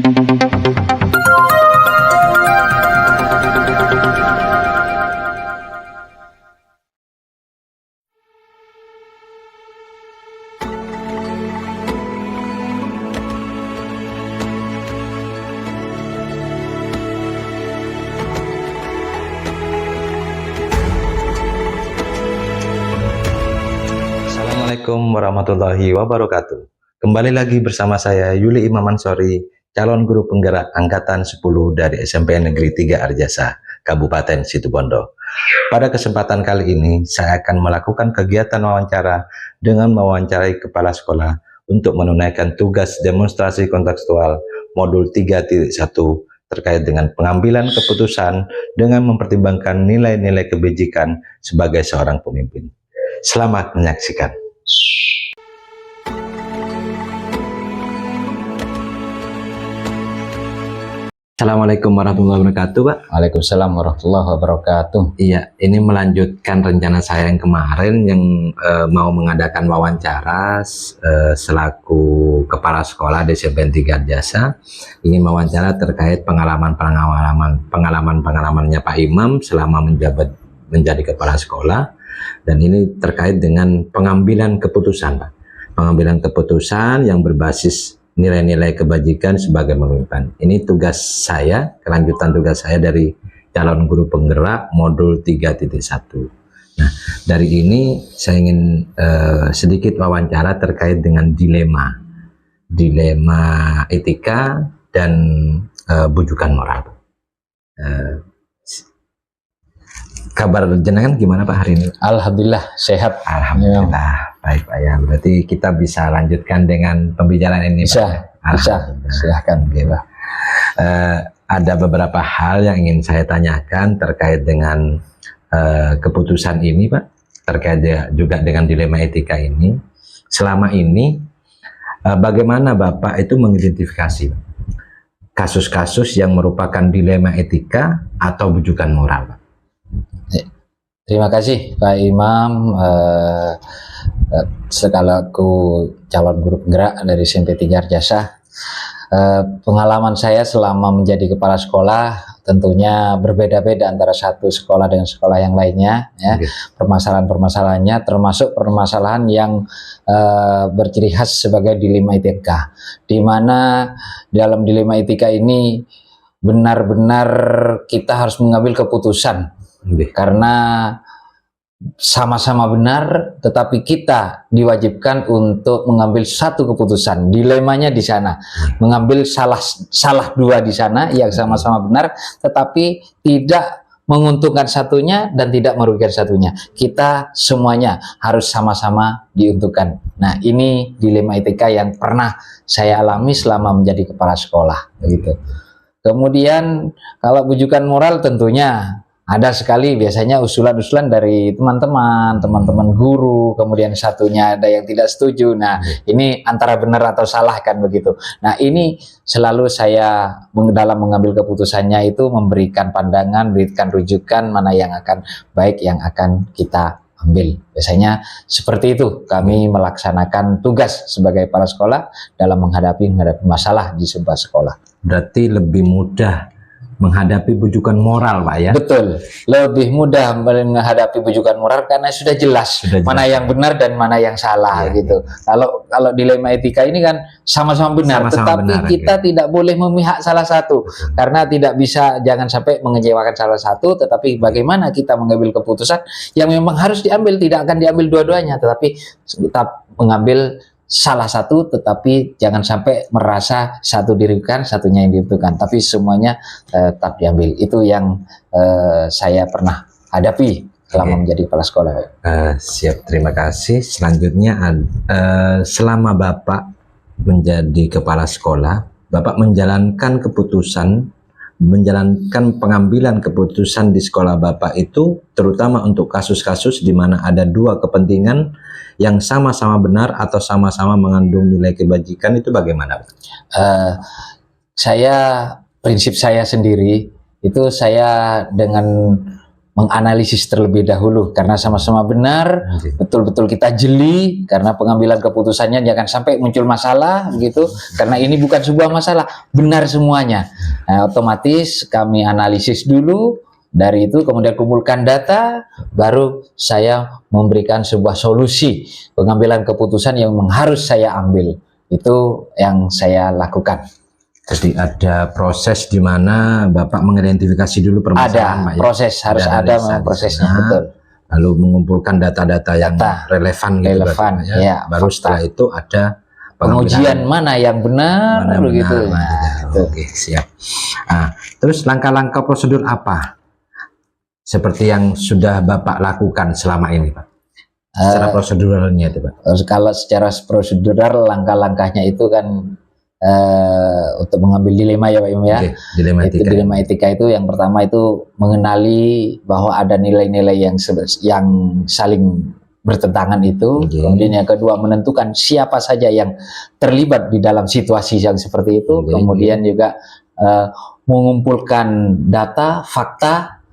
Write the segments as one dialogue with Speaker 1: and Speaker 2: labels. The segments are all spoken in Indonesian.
Speaker 1: Assalamualaikum warahmatullahi wabarakatuh. Kembali lagi bersama saya Yuli Imam Ansori, calon guru penggerak angkatan 10 dari SMP Negeri 3 Arjasa, Kabupaten Situbondo. Pada kesempatan kali ini, saya akan melakukan kegiatan wawancara dengan mewawancarai kepala sekolah untuk menunaikan tugas demonstrasi kontekstual modul 3.1 terkait dengan pengambilan keputusan dengan mempertimbangkan nilai-nilai kebajikan sebagai seorang pemimpin. Selamat menyaksikan. Assalamualaikum warahmatullahi wabarakatuh, Pak.
Speaker 2: Waalaikumsalam warahmatullahi wabarakatuh.
Speaker 1: Iya, ini melanjutkan rencana saya yang kemarin yang mau mengadakan wawancara selaku kepala sekolah di SMP 3 Arjasa. Ingin wawancara terkait pengalamannya Pak Imam selama menjadi kepala sekolah, dan ini terkait dengan pengambilan keputusan, Pak. Pengambilan keputusan yang berbasis nilai-nilai kebajikan sebagai pemimpin. Ini tugas saya, kelanjutan tugas saya dari calon guru penggerak modul 3.1. Nah, dari ini saya ingin sedikit wawancara terkait dengan dilema etika dan bujukan moral. Kabar jenengan gimana Pak hari ini?
Speaker 2: Alhamdulillah sehat.
Speaker 1: Alhamdulillah baik Pak ya. Berarti kita bisa lanjutkan dengan pembicaraan ini.
Speaker 2: Bisa,
Speaker 1: Pak.
Speaker 2: bisa. Silahkan.
Speaker 1: Ada beberapa hal yang ingin saya tanyakan terkait dengan keputusan ini Pak, terkait juga dengan dilema etika ini. Selama ini bagaimana Bapak itu mengidentifikasi kasus-kasus yang merupakan dilema etika atau bujukan moral, Pak?
Speaker 2: Terima kasih Pak Imam, sekalaku calon guru penggerak dari SMP 3 Arjasa. Pengalaman saya selama menjadi kepala sekolah tentunya berbeda-beda antara satu sekolah dengan sekolah yang lainnya, ya. Permasalahan-permasalahannya termasuk permasalahan yang berciri khas sebagai dilema etika, di mana dalam dilema etika ini benar-benar kita harus mengambil keputusan. Karena sama-sama benar, tetapi kita diwajibkan untuk mengambil satu keputusan. Dilemanya di sana, mengambil salah dua di sana yang sama-sama benar, tetapi tidak menguntungkan satunya dan tidak merugikan satunya. Kita semuanya harus sama-sama diuntungkan. Nah, ini dilema etika yang pernah saya alami selama menjadi kepala sekolah, begitu. Kemudian kalau bujukan moral tentunya ada sekali, biasanya usulan-usulan dari teman-teman guru, kemudian satunya ada yang tidak setuju. Nah, ini antara benar atau salah kan begitu. Nah, ini selalu saya dalam mengambil keputusannya itu memberikan pandangan, memberikan rujukan mana yang akan baik, yang akan kita ambil. Biasanya seperti itu kami melaksanakan tugas sebagai kepala sekolah dalam menghadapi masalah di sebuah sekolah.
Speaker 1: Berarti lebih mudah menghadapi bujukan moral, Pak ya?
Speaker 2: Betul, lebih mudah menghadapi bujukan moral karena sudah jelas mana yang benar dan mana yang salah, ya, gitu. Kalau dilema etika ini kan sama-sama benar, tetapi kita tidak boleh memihak salah satu. Karena tidak bisa, jangan sampai mengecewakan salah satu, tetapi bagaimana kita mengambil keputusan yang memang harus diambil, tidak akan diambil dua-duanya, tetapi tetap mengambil salah satu, tetapi jangan sampai merasa satu dirugikan, satunya yang diuntungkan, tapi semuanya tetap diambil. Itu yang saya pernah hadapi selama menjadi kepala sekolah.
Speaker 1: Siap, terima kasih. Selanjutnya, selama Bapak menjadi kepala sekolah, Bapak menjalankan pengambilan keputusan di sekolah Bapak itu, terutama untuk kasus-kasus di mana ada dua kepentingan yang sama-sama benar atau sama-sama mengandung nilai kebajikan, itu bagaimana?
Speaker 2: Prinsip saya sendiri itu, saya dengan menganalisis terlebih dahulu karena sama-sama benar, betul-betul kita jeli karena pengambilan keputusannya jangan sampai muncul masalah begitu, karena ini bukan sebuah masalah, benar semuanya. Nah, otomatis kami analisis dulu, dari itu kemudian kumpulkan data, baru saya memberikan sebuah solusi pengambilan keputusan yang harus saya ambil. Itu yang saya lakukan.
Speaker 1: Jadi ada proses di mana Bapak mengidentifikasi dulu permasalahan, Pak,
Speaker 2: Ada
Speaker 1: ya?
Speaker 2: proses, harus ada
Speaker 1: analisa di
Speaker 2: prosesnya,
Speaker 1: sana,
Speaker 2: betul.
Speaker 1: lalu mengumpulkan data-data yang relevan, gitu,
Speaker 2: Relevan,
Speaker 1: Pak, ya.
Speaker 2: ya,
Speaker 1: Baru
Speaker 2: fakta.
Speaker 1: setelah itu ada
Speaker 2: Pengujian mana yang benar,
Speaker 1: mana yang
Speaker 2: begitu.
Speaker 1: benar, mana tidak.
Speaker 2: Itu.
Speaker 1: Oke, siap. Nah, terus langkah-langkah prosedur apa seperti yang sudah Bapak lakukan selama ini, Pak? Secara proseduralnya itu, Pak.
Speaker 2: Kalau secara prosedural, langkah-langkahnya itu kan untuk mengambil dilema ya Pak Im ya.
Speaker 1: Oke, dilema
Speaker 2: Itu
Speaker 1: etika.
Speaker 2: dilema etika itu yang pertama itu mengenali bahwa ada nilai-nilai yang saling bertentangan itu.
Speaker 1: Oke.
Speaker 2: Kemudian yang kedua menentukan siapa saja yang terlibat di dalam situasi yang seperti itu.
Speaker 1: Oke.
Speaker 2: Kemudian juga mengumpulkan data, fakta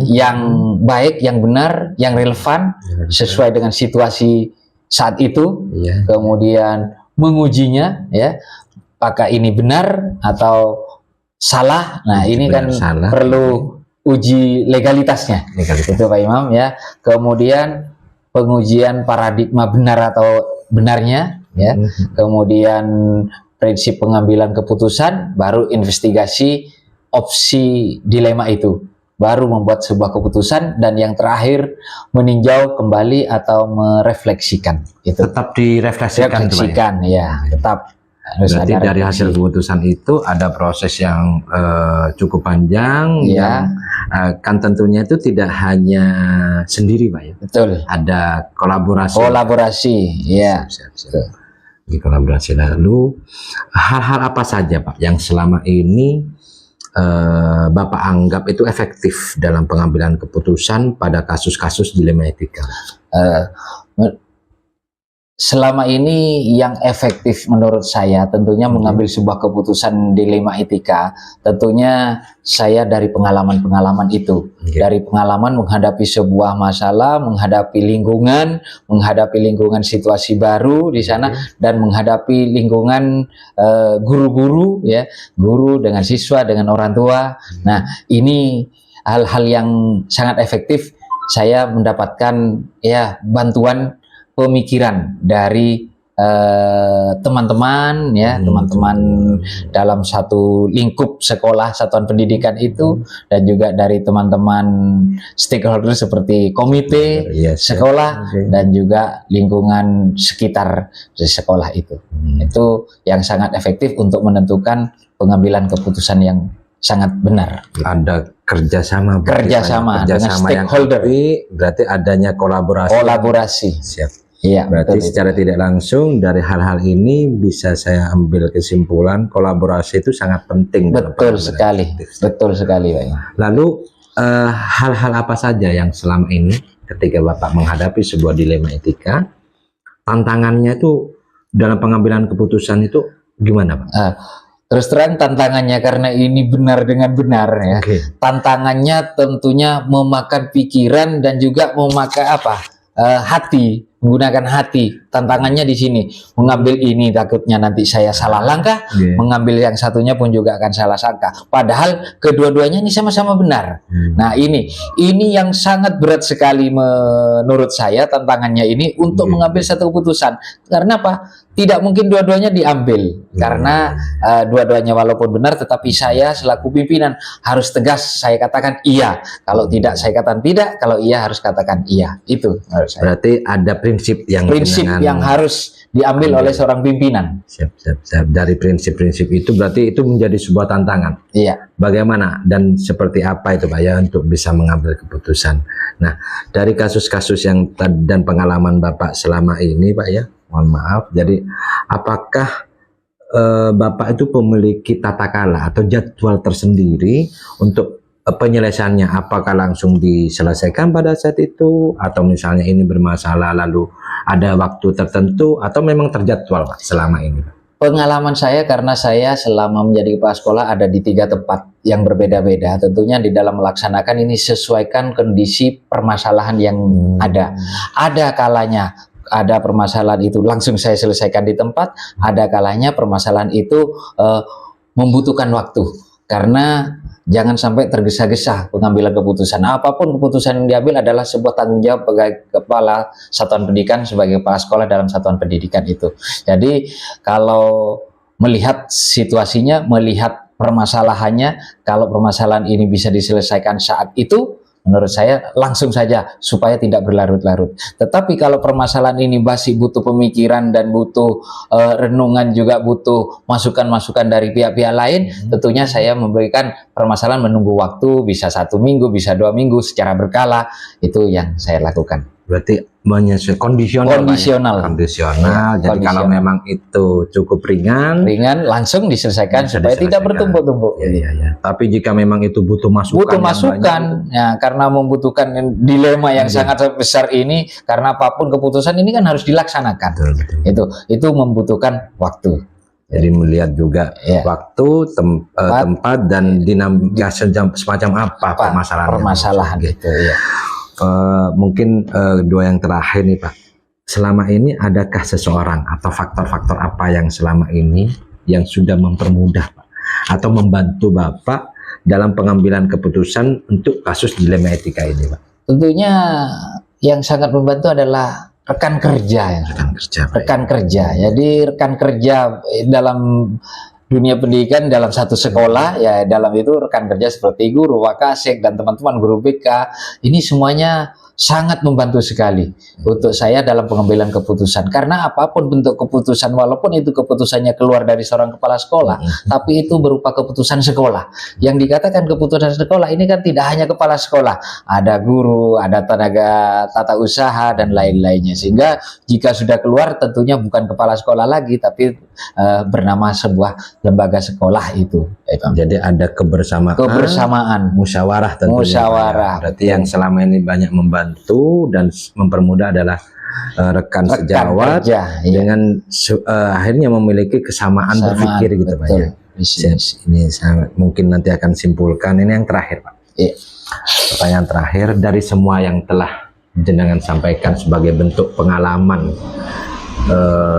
Speaker 2: yang baik, yang benar, yang relevan sesuai dengan situasi saat itu.
Speaker 1: Iya.
Speaker 2: Kemudian mengujinya, ya, apakah ini benar atau salah. Nah, ini
Speaker 1: Benar,
Speaker 2: kan
Speaker 1: salah.
Speaker 2: perlu uji legalitasnya.
Speaker 1: Legalitas.
Speaker 2: Itu Pak Imam ya. Kemudian pengujian paradigma benar atau benarnya, ya. Kemudian prinsip pengambilan keputusan, baru investigasi opsi dilema itu, baru membuat sebuah keputusan, dan yang terakhir meninjau kembali atau merefleksikan. Itu
Speaker 1: Tetap direfleksikan, Pak, ya?
Speaker 2: ya, tetap harus
Speaker 1: Berarti
Speaker 2: ada
Speaker 1: dari hasil
Speaker 2: refleksi.
Speaker 1: keputusan itu ada proses yang cukup panjang,
Speaker 2: Ya.
Speaker 1: yang kan tentunya itu tidak hanya sendiri, Pak, ya.
Speaker 2: Betul.
Speaker 1: Ada kolaborasi.
Speaker 2: Kolaborasi, ya.
Speaker 1: Siap. Di kolaborasi. Lalu hal-hal apa saja, Pak, yang selama ini Bapak anggap itu efektif dalam pengambilan keputusan pada kasus-kasus dilema etika?
Speaker 2: Selama ini yang efektif menurut saya tentunya mengambil sebuah keputusan dilema etika, tentunya saya dari pengalaman-pengalaman itu. Dari pengalaman menghadapi sebuah masalah, menghadapi lingkungan situasi baru di sana, dan menghadapi lingkungan guru-guru, ya, guru dengan siswa, dengan orang tua. Nah, ini hal-hal yang sangat efektif. Saya mendapatkan ya bantuan pemikiran dari teman-teman, ya, teman-teman dalam satu lingkup sekolah, satuan pendidikan itu, dan juga dari teman-teman stakeholder seperti komite sekolah, dan juga lingkungan sekitar sekolah itu. Itu yang sangat efektif untuk menentukan pengambilan keputusan yang sangat benar.
Speaker 1: Ada kerjasama
Speaker 2: dengan stakeholder.
Speaker 1: Berarti adanya kolaborasi. Siap.
Speaker 2: Iya,
Speaker 1: berarti
Speaker 2: betul,
Speaker 1: secara tidak langsung dari hal-hal ini bisa saya ambil kesimpulan kolaborasi itu sangat penting.
Speaker 2: Betul sekali, betul sekali, Pak.
Speaker 1: Lalu hal-hal apa saja yang selama ini ketika Bapak menghadapi sebuah dilema etika, tantangannya itu dalam pengambilan keputusan itu gimana, Pak?
Speaker 2: Terus terang tantangannya karena ini benar dengan benar, ya. Tantangannya tentunya memakan pikiran dan juga memakai hati, menggunakan hati. Tantangannya di sini, mengambil ini takutnya nanti saya salah langkah, mengambil yang satunya pun juga akan salah sangka. Padahal kedua-duanya ini sama-sama benar. Nah, ini yang sangat berat sekali menurut saya tantangannya ini untuk mengambil satu keputusan. Karena apa? Tidak mungkin dua-duanya diambil. Karena dua-duanya walaupun benar, tetapi saya selaku pimpinan harus tegas, saya katakan iya. Kalau tidak, saya katakan tidak. Kalau iya, harus katakan iya. Itu menurut saya.
Speaker 1: Berarti ada prinsip yang
Speaker 2: harus diambil oleh seorang pimpinan.
Speaker 1: Siap. Dari prinsip-prinsip itu berarti itu menjadi sebuah tantangan.
Speaker 2: Iya.
Speaker 1: Bagaimana dan seperti apa itu, Pak, ya, untuk bisa mengambil keputusan. Nah, dari kasus-kasus yang dan pengalaman Bapak selama ini, Pak, ya, mohon maaf. Jadi, apakah Bapak itu memiliki tata kala atau jadwal tersendiri untuk penyelesaiannya? Apakah langsung diselesaikan pada saat itu, atau misalnya ini bermasalah lalu ada waktu tertentu, atau memang terjadwal, Pak, selama ini?
Speaker 2: Pengalaman saya, karena saya selama menjadi kepala sekolah ada di 3 tempat, yang berbeda-beda. Tentunya di dalam melaksanakan ini sesuaikan kondisi permasalahan yang ada. Ada kalanya ada permasalahan itu langsung saya selesaikan di tempat, ada kalanya permasalahan itu membutuhkan waktu. Karena jangan sampai tergesa-gesa pengambilan keputusan. Apapun keputusan yang diambil adalah sebuah tanggung jawab sebagai kepala satuan pendidikan, sebagai kepala sekolah dalam satuan pendidikan itu. Jadi kalau melihat situasinya, melihat permasalahannya, kalau permasalahan ini bisa diselesaikan saat itu, menurut saya langsung saja supaya tidak berlarut-larut. Tetapi kalau permasalahan ini masih butuh pemikiran dan butuh renungan, juga butuh masukan-masukan dari pihak-pihak lain, tentunya saya memberikan permasalahan menunggu waktu, bisa 1 minggu, bisa 2 minggu secara berkala. Itu yang saya lakukan.
Speaker 1: Berarti menyesuaikan kondisional.
Speaker 2: Kondisional.
Speaker 1: Jadi kalau memang itu cukup ringan
Speaker 2: langsung diselesaikan
Speaker 1: bisa
Speaker 2: supaya tidak
Speaker 1: diselesaikan.
Speaker 2: bertumpuk-tumpuk.
Speaker 1: Ya. Tapi jika memang itu butuh masukan,
Speaker 2: Butuh masukan, ya, karena membutuhkan dilema yang sangat besar ini, karena apapun keputusan ini kan harus dilaksanakan.
Speaker 1: Betul.
Speaker 2: Itu membutuhkan waktu.
Speaker 1: Jadi melihat juga waktu, tempat dan dinamika semacam apa
Speaker 2: permasalahan itu. Ya.
Speaker 1: Mungkin dua yang terakhir nih Pak. Selama ini adakah seseorang atau faktor-faktor apa yang selama ini yang sudah mempermudah Pak atau membantu Bapak dalam pengambilan keputusan untuk kasus dilema etika ini Pak?
Speaker 2: Tentunya yang sangat membantu adalah rekan kerja. Rekan kerja. Jadi rekan kerja dalam dunia pendidikan dalam satu sekolah, ya dalam itu rekan kerja seperti guru, wakasek, dan teman-teman guru BK, ini semuanya sangat membantu sekali untuk saya dalam pengambilan keputusan. Karena apapun bentuk keputusan, walaupun itu keputusannya keluar dari seorang kepala sekolah, tapi itu berupa keputusan sekolah. Yang dikatakan keputusan sekolah ini kan tidak hanya kepala sekolah, ada guru, ada tenaga tata usaha, dan lain-lainnya. Sehingga jika sudah keluar tentunya bukan kepala sekolah lagi, tapi bernama sebuah lembaga sekolah itu.
Speaker 1: Jadi ada kebersamaan, musyawarah tentunya.
Speaker 2: Musyawarah.
Speaker 1: Berarti yang selama ini banyak membantu dan mempermudah adalah rekan sejawat
Speaker 2: kerja,
Speaker 1: dengan akhirnya memiliki kesamaan berpikir gitu Pak ya. Ini sangat mungkin nanti akan simpulkan. Ini yang terakhir Pak. Pertanyaan terakhir, dari semua yang telah jenengan sampaikan sebagai bentuk pengalaman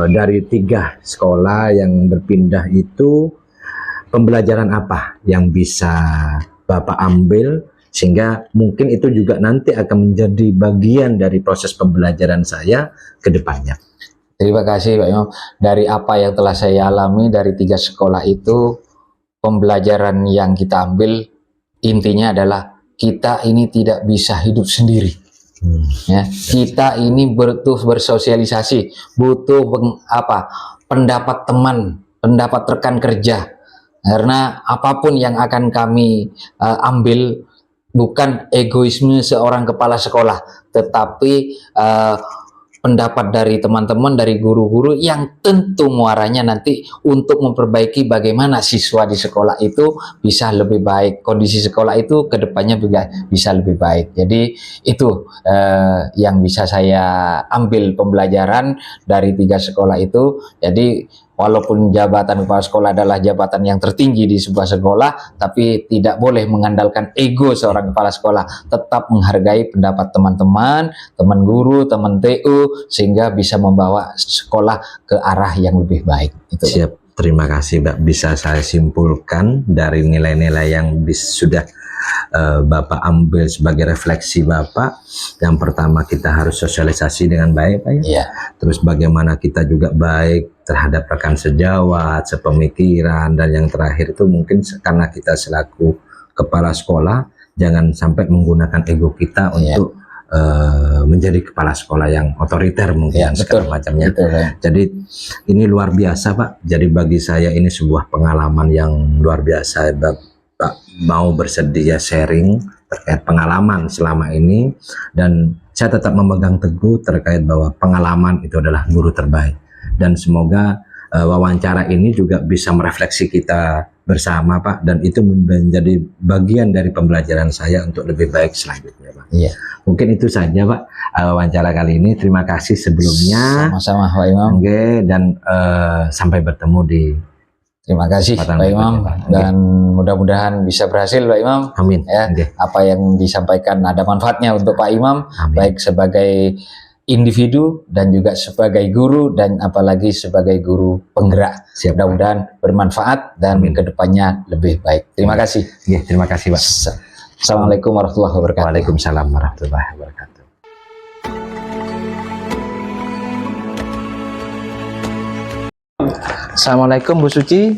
Speaker 1: dari 3 sekolah yang berpindah itu, pembelajaran apa yang bisa Bapak ambil sehingga mungkin itu juga nanti akan menjadi bagian dari proses pembelajaran saya ke depannya?
Speaker 2: Terima kasih Pak Imam. Dari apa yang telah saya alami dari 3 sekolah itu, pembelajaran yang kita ambil intinya adalah kita ini tidak bisa hidup sendiri. Ya, kita ini butuh bersosialisasi, butuh pendapat teman, pendapat rekan kerja. Karena apapun yang akan kami ambil bukan egoisme seorang kepala sekolah, tetapi pendapat dari teman-teman, dari guru-guru yang tentu muaranya nanti untuk memperbaiki bagaimana siswa di sekolah itu bisa lebih baik, kondisi sekolah itu ke depannya juga bisa lebih baik. Jadi itu yang bisa saya ambil pembelajaran dari 3 sekolah itu. Jadi walaupun jabatan kepala sekolah adalah jabatan yang tertinggi di sebuah sekolah, tapi tidak boleh mengandalkan ego seorang kepala sekolah. Tetap menghargai pendapat teman-teman, teman guru, teman TU, sehingga bisa membawa sekolah ke arah yang lebih baik. Itu.
Speaker 1: Siap, terima kasih Mbak. Bisa saya simpulkan dari nilai-nilai yang sudah Bapak ambil sebagai refleksi Bapak. Yang pertama, kita harus sosialisasi dengan baik Pak ya. Terus bagaimana kita juga baik terhadap rekan sejawat, sepemikiran, dan yang terakhir itu mungkin karena kita selaku kepala sekolah jangan sampai menggunakan ego kita untuk menjadi kepala sekolah yang otoriter mungkin segala macamnya. Jadi ini luar biasa Pak. Jadi bagi saya ini sebuah pengalaman yang luar biasa. Pak mau bersedia sharing terkait pengalaman selama ini, dan saya tetap memegang teguh terkait bahwa pengalaman itu adalah guru terbaik, dan semoga wawancara ini juga bisa merefleksi kita bersama Pak, dan itu menjadi bagian dari pembelajaran saya untuk lebih baik selanjutnya Pak. Mungkin itu saja Pak wawancara kali ini. Terima kasih sebelumnya.
Speaker 2: Sama-sama Pak Imam.
Speaker 1: Dan sampai bertemu di
Speaker 2: Terima kasih
Speaker 1: Kesempatan
Speaker 2: Pak Imam,
Speaker 1: berikutnya, Pak.
Speaker 2: dan mudah-mudahan bisa berhasil Pak Imam.
Speaker 1: Amin.
Speaker 2: Ya,
Speaker 1: Nggih.
Speaker 2: apa yang disampaikan ada manfaatnya untuk Pak Imam,
Speaker 1: Amin.
Speaker 2: baik sebagai individu dan juga sebagai guru dan apalagi sebagai guru penggerak.
Speaker 1: Siap.
Speaker 2: Mudah-mudahan bermanfaat dan
Speaker 1: Amin.
Speaker 2: kedepannya lebih baik. Terima kasih.
Speaker 1: Nggih, terima kasih, Pak.
Speaker 2: Assalamualaikum warahmatullahi wabarakatuh.
Speaker 1: Waalaikumsalam warahmatullahi wabarakatuh. Assalamualaikum Bu Suci.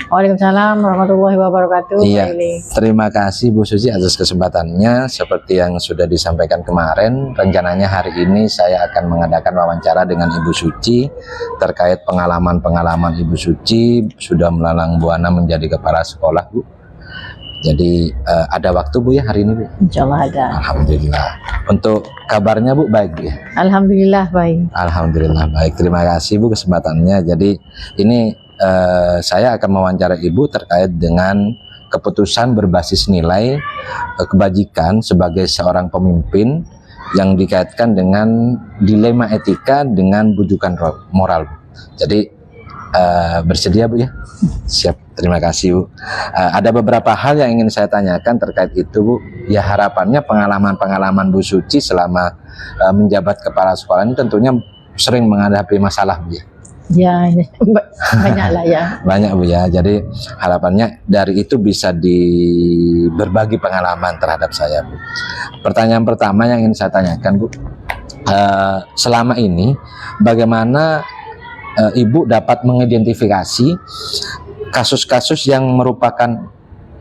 Speaker 3: Waalaikumsalam warahmatullahi wabarakatuh.
Speaker 1: Iya,
Speaker 3: Pak Ili.
Speaker 1: terima kasih Bu Suci atas kesempatannya. Seperti yang sudah disampaikan kemarin, rencananya hari ini saya akan mengadakan wawancara dengan Ibu Suci terkait pengalaman-pengalaman Ibu Suci sudah melalang buana menjadi kepala sekolah, Bu. Jadi ada waktu Bu ya hari ini, Bu?
Speaker 3: Insya Allah ada.
Speaker 1: Alhamdulillah. Untuk kabarnya Bu baik Bu ya?
Speaker 3: Alhamdulillah baik.
Speaker 1: Alhamdulillah baik. Terima kasih Bu kesempatannya. Jadi ini saya akan mewawancara Ibu terkait dengan keputusan berbasis nilai kebajikan sebagai seorang pemimpin yang dikaitkan dengan dilema etika dengan bujukan moral. Jadi bersedia Bu ya? Siap, terima kasih Bu. Ada beberapa hal yang ingin saya tanyakan terkait itu Bu. Ya harapannya pengalaman-pengalaman Bu Suci selama menjabat kepala sekolah ini tentunya sering menghadapi masalah Bu ya.
Speaker 3: Ya, banyak lah ya.
Speaker 1: Banyak Bu ya. Jadi harapannya dari itu bisa berbagi pengalaman terhadap saya Bu. Pertanyaan pertama yang ingin saya tanyakan Bu, selama ini bagaimana Ibu dapat mengidentifikasi kasus-kasus yang merupakan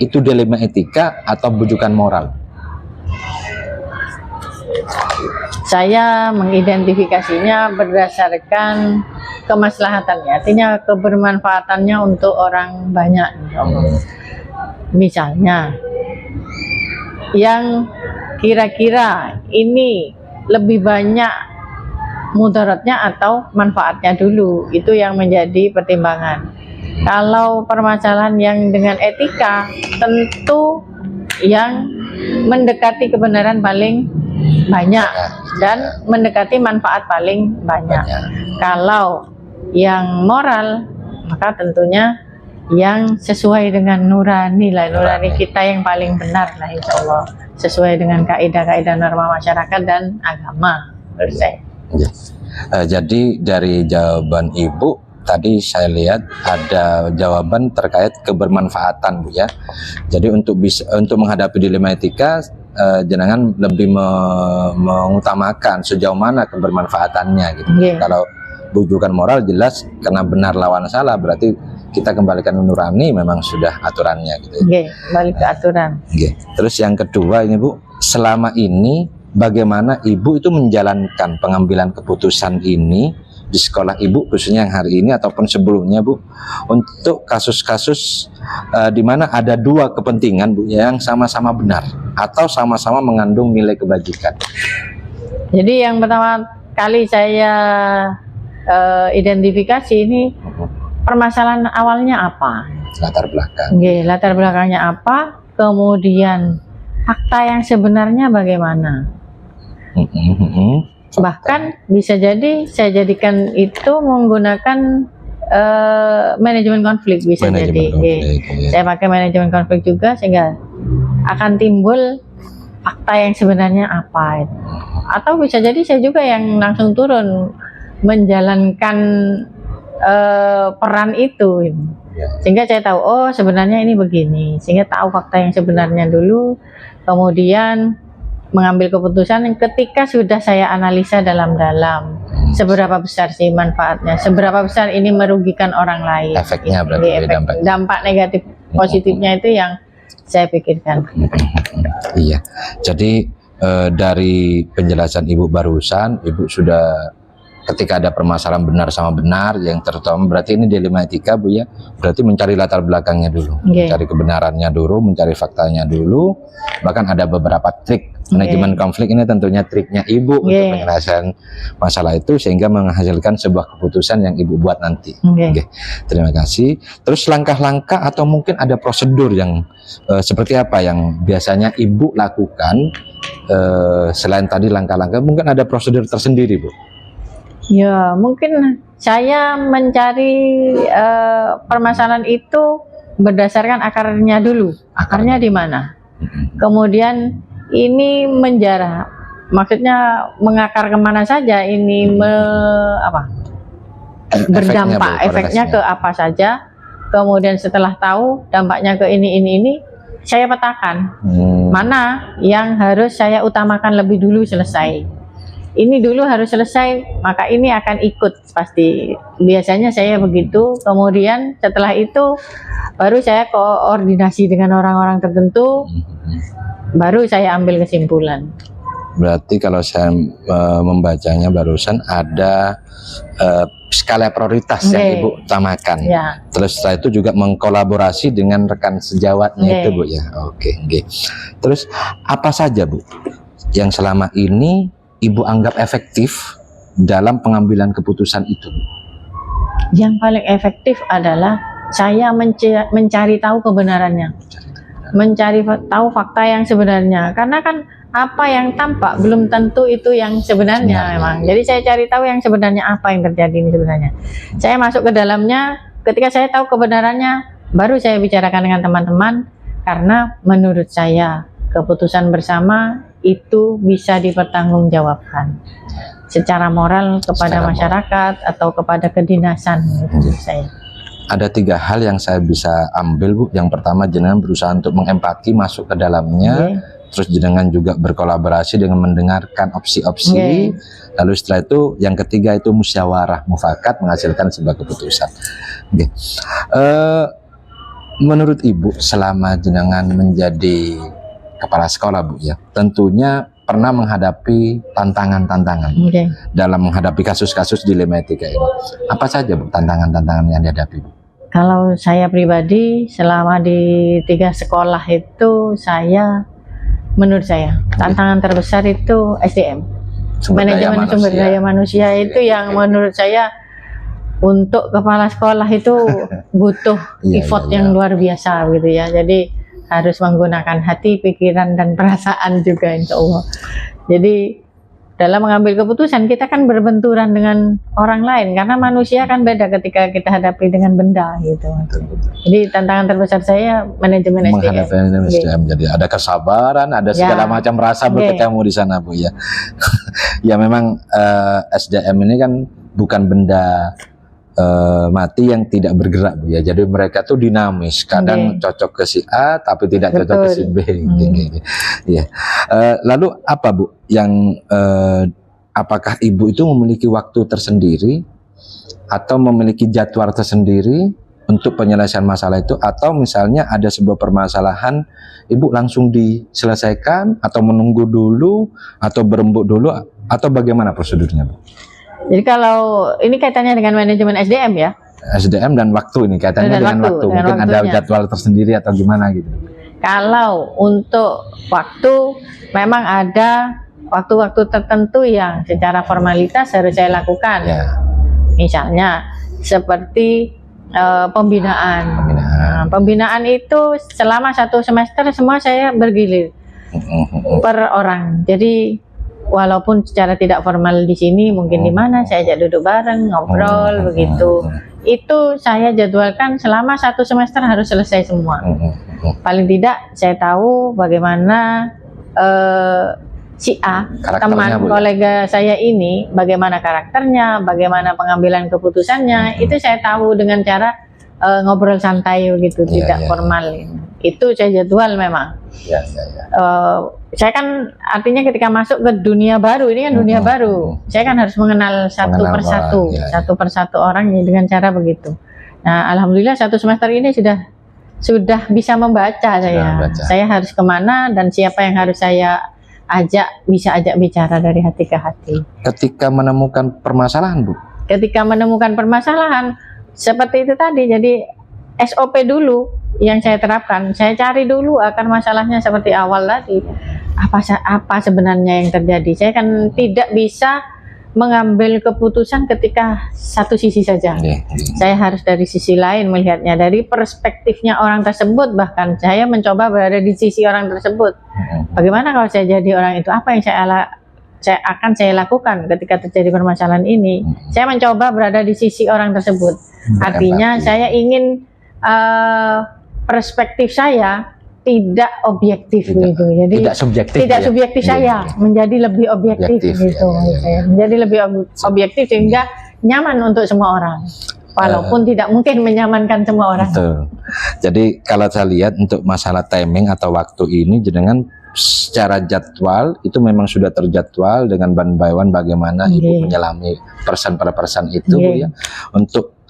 Speaker 1: itu dilema etika atau bujukan moral?
Speaker 3: Saya mengidentifikasinya berdasarkan kemaslahatannya, artinya kebermanfaatannya untuk orang banyak. Insya Allah. Misalnya, yang kira-kira ini lebih banyak mudaratnya atau manfaatnya dulu, itu yang menjadi pertimbangan. Kalau permasalahan yang dengan etika, tentu yang mendekati kebenaran paling banyak dan mendekati manfaat paling banyak. Kalau yang moral, maka tentunya yang sesuai dengan nurani lah, nurani kita yang paling benar lah insya Allah, sesuai dengan kaidah-kaidah norma masyarakat dan agama menurut saya.
Speaker 1: Jadi dari jawaban Ibu tadi saya lihat ada jawaban terkait kebermanfaatan Bu ya. Jadi untuk menghadapi dilema etika, jenengan lebih mengutamakan sejauh mana kebermanfaatannya gitu. Kalau bujukan moral jelas karena benar lawan salah, berarti kita kembalikan nurani, memang sudah aturannya gitu.
Speaker 3: Balik ke aturan.
Speaker 1: Terus yang kedua ini Bu, selama ini bagaimana Ibu itu menjalankan pengambilan keputusan ini di sekolah Ibu, khususnya yang hari ini ataupun sebelumnya Bu, untuk kasus-kasus di mana ada dua kepentingan Bu yang sama-sama benar atau sama-sama mengandung nilai kebajikan.
Speaker 3: Jadi yang pertama kali saya identifikasi ini permasalahan awalnya apa?
Speaker 1: Latar belakang.
Speaker 3: Latar belakangnya apa? Kemudian fakta yang sebenarnya bagaimana? Bahkan bisa jadi saya jadikan itu menggunakan manajemen konflik, bisa jadi. Saya pakai manajemen konflik juga sehingga akan timbul fakta yang sebenarnya apa. Atau bisa jadi saya juga yang langsung turun menjalankan peran itu. Sehingga saya tahu, oh sebenarnya ini begini. Sehingga tahu fakta yang sebenarnya dulu, kemudian mengambil keputusan yang ketika sudah saya analisa dalam-dalam seberapa besar sih manfaatnya, seberapa besar ini merugikan orang lain,
Speaker 1: efeknya berarti
Speaker 3: dampak negatif positifnya itu yang saya pikirkan.
Speaker 1: Iya, jadi dari penjelasan Ibu barusan, Ibu sudah ketika ada permasalahan benar sama benar yang terutama berarti ini dilema etika Bu ya, berarti mencari latar belakangnya dulu, mencari kebenarannya dulu, mencari faktanya dulu, bahkan ada beberapa trik manajemen konflik ini tentunya triknya Ibu untuk penyelesaian masalah itu sehingga menghasilkan sebuah keputusan yang Ibu buat nanti. Terima kasih. Terus langkah-langkah atau mungkin ada prosedur yang seperti apa yang biasanya Ibu lakukan selain tadi langkah-langkah, mungkin ada prosedur tersendiri Bu?
Speaker 3: Ya, mungkin saya mencari permasalahan itu berdasarkan akarnya dulu. Akarnya di mana? Kemudian ini menjarah, maksudnya mengakar kemana saja ini berdampak, efeknya ke apa saja. Kemudian setelah tahu dampaknya ke ini, saya petakan mana yang harus saya utamakan lebih dulu selesai. Ini dulu harus selesai, maka ini akan ikut pasti. Biasanya saya begitu. Kemudian setelah itu baru saya koordinasi dengan orang-orang tertentu, baru saya ambil kesimpulan.
Speaker 1: Berarti kalau saya membacanya barusan ada skala prioritas yang Ibu utamakan.
Speaker 3: Ya.
Speaker 1: Terus setelah itu juga mengkolaborasi dengan rekan sejawatnya itu Bu ya. Oke. Terus apa saja Bu yang selama ini Ibu anggap efektif dalam pengambilan keputusan itu?
Speaker 3: Yang paling efektif adalah saya mencari tahu kebenarannya, mencari tahu fakta yang sebenarnya. Karena kan apa yang tampak belum tentu itu yang sebenarnya memang. Jadi saya cari tahu yang sebenarnya apa yang terjadi ini sebenarnya. Saya masuk ke dalamnya, ketika saya tahu kebenarannya, baru saya bicarakan dengan teman-teman. Karena menurut saya keputusan bersama itu bisa dipertanggungjawabkan secara moral kepada masyarakat atau kepada kedinasan menurut saya.
Speaker 1: Ada 3 hal yang saya bisa ambil Bu. Yang pertama, jenengan berusaha untuk mengempati masuk ke dalamnya. Terus jenengan juga berkolaborasi dengan mendengarkan opsi-opsi. Lalu setelah itu yang ketiga itu musyawarah mufakat menghasilkan sebuah keputusan. Menurut Ibu selama jenengan menjadi kepala sekolah Bu ya, tentunya pernah menghadapi tantangan-tantangan dalam menghadapi kasus-kasus dilema etika ini. Apa saja Bu tantangan-tantangan yang dihadapi Bu?
Speaker 3: Kalau saya pribadi selama di 3 sekolah itu menurut saya tantangan terbesar itu SDM, manajemen sumber daya manusia itu yang menurut saya untuk kepala sekolah itu butuh effort yang luar biasa gitu ya. Jadi harus menggunakan hati, pikiran dan perasaan juga insya Allah. Jadi dalam mengambil keputusan kita kan berbenturan dengan orang lain karena manusia kan beda ketika kita hadapi dengan benda gitu. Jadi tantangan terbesar saya manajemen SDM.
Speaker 1: Jadi ada kesabaran, ada segala macam rasa berketemu di sana Bu ya. Ya memang SDM ini kan bukan benda mati yang tidak bergerak Bu ya. Jadi mereka tuh dinamis, kadang cocok ke si A tapi tidak cocok ke si B. Ya. Lalu apa Bu yang apakah Ibu itu memiliki waktu tersendiri atau memiliki jadwal tersendiri untuk penyelesaian masalah itu, atau misalnya ada sebuah permasalahan Ibu langsung diselesaikan atau menunggu dulu atau berembuk dulu atau bagaimana prosedurnya Bu?
Speaker 3: Jadi kalau ini kaitannya dengan manajemen SDM ya?
Speaker 1: SDM dan waktu ini kaitannya dengan waktu. Mungkin ada jadwal tersendiri atau gimana gitu.
Speaker 3: Kalau untuk waktu memang ada waktu-waktu tertentu yang secara formalitas harus saya lakukan. Misalnya seperti pembinaan. Pembinaan itu selama 1 semester semua saya bergilir per orang. Jadi walaupun secara tidak formal di sini, mungkin di mana saya ajak duduk bareng, ngobrol begitu. Itu saya jadwalkan selama 1 semester harus selesai semua. Paling tidak saya tahu bagaimana si A, teman kolega saya ini, bagaimana karakternya, bagaimana pengambilan keputusannya, itu saya tahu dengan cara ngobrol santai begitu, tidak formal. Itu saya jadwal memang. Saya kan artinya ketika masuk ke dunia baru, ini kan dunia baru, saya kan harus mengenal satu persatu orang dengan cara begitu. Nah, alhamdulillah 1 semester ini sudah bisa membaca saya. Saya harus kemana dan siapa yang harus saya bisa ajak bicara dari hati ke hati.
Speaker 1: Ketika menemukan permasalahan Bu?
Speaker 3: Ketika menemukan permasalahan seperti itu tadi, jadi SOP dulu yang saya terapkan. Saya cari dulu akar masalahnya seperti awal tadi. Apa sebenarnya yang terjadi? Saya kan tidak bisa mengambil keputusan ketika satu sisi saja. Saya harus dari sisi lain melihatnya, dari perspektifnya orang tersebut. Bahkan saya mencoba berada di sisi orang tersebut. Bagaimana kalau saya jadi orang itu? Apa yang saya lakukan ketika terjadi permasalahan ini. Saya mencoba berada di sisi orang tersebut. Artinya saya ingin perspektif saya tidak objektif gitu. Jadi
Speaker 2: tidak subjektif.
Speaker 3: tidak subjektif saya menjadi lebih objektif gitu. Menjadi lebih objektif sehingga nyaman untuk semua orang. Walaupun tidak mungkin menyamankan semua orang.
Speaker 1: Betul. Jadi kalau saya lihat untuk masalah timing atau waktu ini jenengan secara jadwal itu memang sudah terjadwal dengan one by one bagaimana Ibu menyelami persen per persen itu Bu, ya. Untuk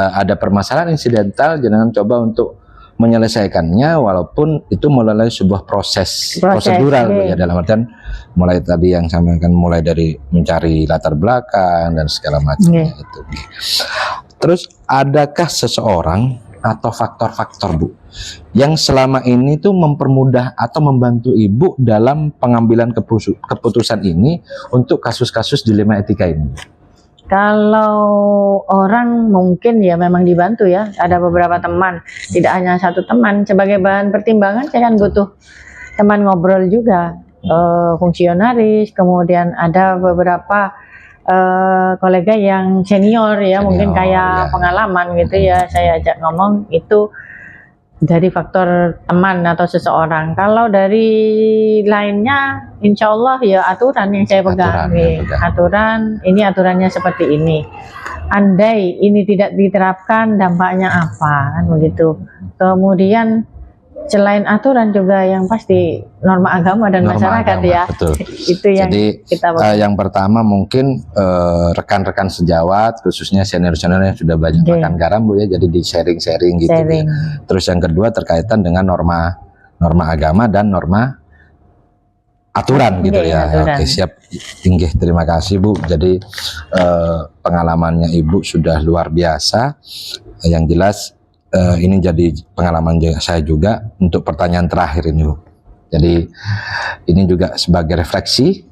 Speaker 1: ada permasalahan insidental jenengan coba untuk menyelesaikannya walaupun itu melalui sebuah proses prosedural Bu, ya, dalam artian mulai tadi yang sampaikan mulai dari mencari latar belakang dan segala macamnya itu. Terus adakah seseorang atau faktor-faktor Bu yang selama ini tuh mempermudah atau membantu Ibu dalam pengambilan keputusan ini untuk kasus-kasus dilema etika ini?
Speaker 3: Kalau orang mungkin ya memang dibantu ya, ada beberapa teman, tidak hanya satu teman. Sebagai bahan pertimbangan saya kan butuh teman ngobrol juga, fungsionaris, kemudian ada beberapa kolega yang senior ya, mungkin kayak pengalaman gitu ya, saya ajak ngomong itu dari faktor teman atau seseorang. Kalau dari lainnya, insya Allah ya aturan yang saya pegang. Aturan, ini aturannya seperti ini. Andai ini tidak diterapkan, dampaknya apa, kan begitu. Kemudian selain aturan juga yang pasti norma agama dan masyarakat ya.
Speaker 1: Betul.
Speaker 3: Itu yang
Speaker 1: jadi
Speaker 3: kita
Speaker 1: yang pertama mungkin rekan-rekan sejawat khususnya senior-senior yang sudah banyak makan garam Bu ya, jadi di sharing-sharing gitu ya. Terus yang kedua terkaitan dengan norma agama dan norma aturan gitu ya.
Speaker 3: Aturan.
Speaker 1: Oke, siap. Inggih, terima kasih Bu. Jadi pengalamannya Ibu sudah luar biasa. Yang jelas ini jadi pengalaman saya juga untuk pertanyaan terakhir ini Bu. Jadi ini juga sebagai refleksi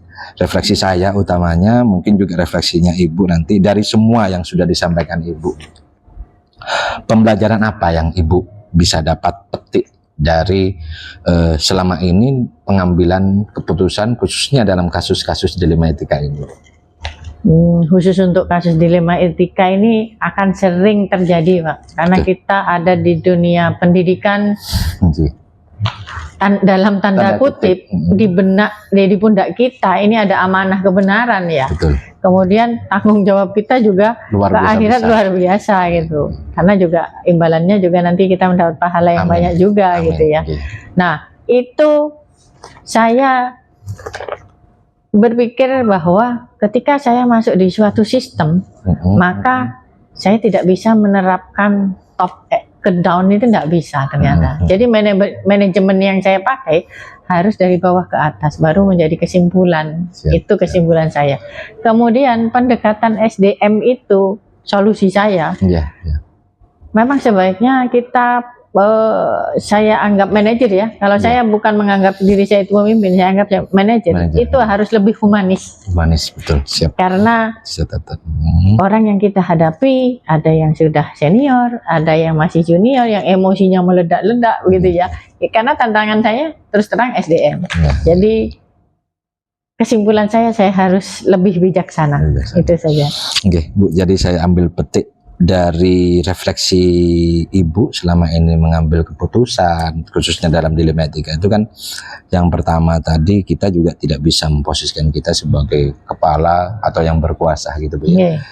Speaker 1: saya utamanya, mungkin juga refleksinya Ibu nanti dari semua yang sudah disampaikan Ibu. Pembelajaran apa yang Ibu bisa dapat petik dari selama ini pengambilan keputusan khususnya dalam kasus-kasus dilema etika ini?
Speaker 3: Khusus untuk kasus dilema etika ini akan sering terjadi Pak, karena kita ada di dunia pendidikan. Dalam tanda kutip di pundak kita ini ada amanah kebenaran ya.
Speaker 1: Betul.
Speaker 3: Kemudian tanggung jawab kita juga ke akhirat luar biasa gitu, karena juga imbalannya juga nanti kita mendapat pahala yang banyak juga gitu ya. Nah itu saya berpikir bahwa ketika saya masuk di suatu sistem, maka saya tidak bisa menerapkan top ke down, itu tidak bisa ternyata. Jadi manajemen yang saya pakai harus dari bawah ke atas, baru menjadi kesimpulan. Itu kesimpulan saya. Kemudian pendekatan SDM itu solusi saya. Memang sebaiknya kita saya anggap manajer ya. Kalau saya bukan menganggap diri saya itu pemimpin, saya anggap saya manajer. Itu harus lebih humanis.
Speaker 1: Humanis, betul. Siap.
Speaker 3: Karena orang yang kita hadapi ada yang sudah senior, ada yang masih junior, yang emosinya meledak-ledak begitu ya. Karena tantangan saya terus terang SDM. Jadi kesimpulan saya harus lebih bijaksana. Itu saja.
Speaker 1: Oke, Bu. Jadi saya ambil petik dari refleksi Ibu selama ini mengambil keputusan khususnya dalam dilema etika itu kan, yang pertama tadi kita juga tidak bisa memposisikan kita sebagai kepala atau yang berkuasa gitu Bu ya.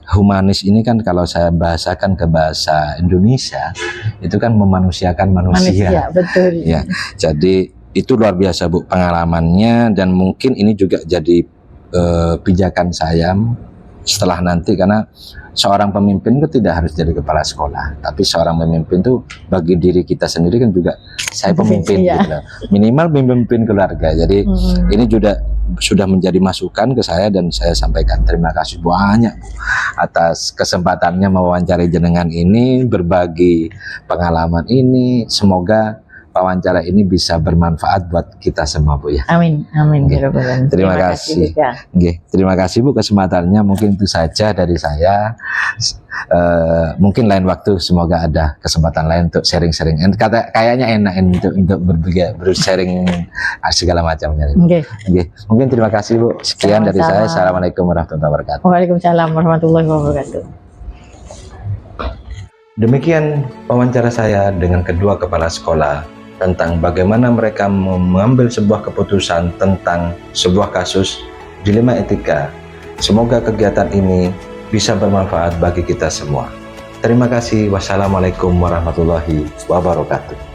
Speaker 1: Humanis ini kan kalau saya bahasakan ke bahasa Indonesia itu kan memanusiakan manusia.
Speaker 3: Betul.
Speaker 1: Ya, jadi itu luar biasa Bu pengalamannya, dan mungkin ini juga jadi pijakan saya setelah nanti, karena seorang pemimpin itu tidak harus jadi kepala sekolah, tapi seorang pemimpin itu bagi diri kita sendiri kan juga saya pemimpin gitu. Minimal pemimpin keluarga. Jadi ini juga sudah menjadi masukan ke saya dan saya sampaikan terima kasih banyak Bu atas kesempatannya mewawancari jenengan ini, berbagi pengalaman ini. Semoga wawancara ini bisa bermanfaat buat kita semua, Bu ya.
Speaker 3: Amin, amin.
Speaker 1: Oke.
Speaker 3: Ya Rabbal Alamin.
Speaker 1: Terima kasih.
Speaker 3: juga.
Speaker 1: Oke, terima kasih Bu kesempatannya. Mungkin itu saja dari saya. Mungkin lain waktu semoga ada kesempatan lain untuk sharing-sharing. Kayaknya enak untuk bersharing segala macamnya.
Speaker 3: Oke.
Speaker 1: Oke, mungkin terima kasih Bu. Sekian dari saya.
Speaker 3: Sama-sama.
Speaker 1: Assalamualaikum warahmatullahi wabarakatuh.
Speaker 3: Waalaikumsalam warahmatullahi wabarakatuh.
Speaker 1: Demikian wawancara saya dengan kedua kepala sekolah tentang bagaimana mereka mengambil sebuah keputusan tentang sebuah kasus dilema etika. Semoga kegiatan ini bisa bermanfaat bagi kita semua. Terima kasih. Wassalamualaikum warahmatullahi wabarakatuh.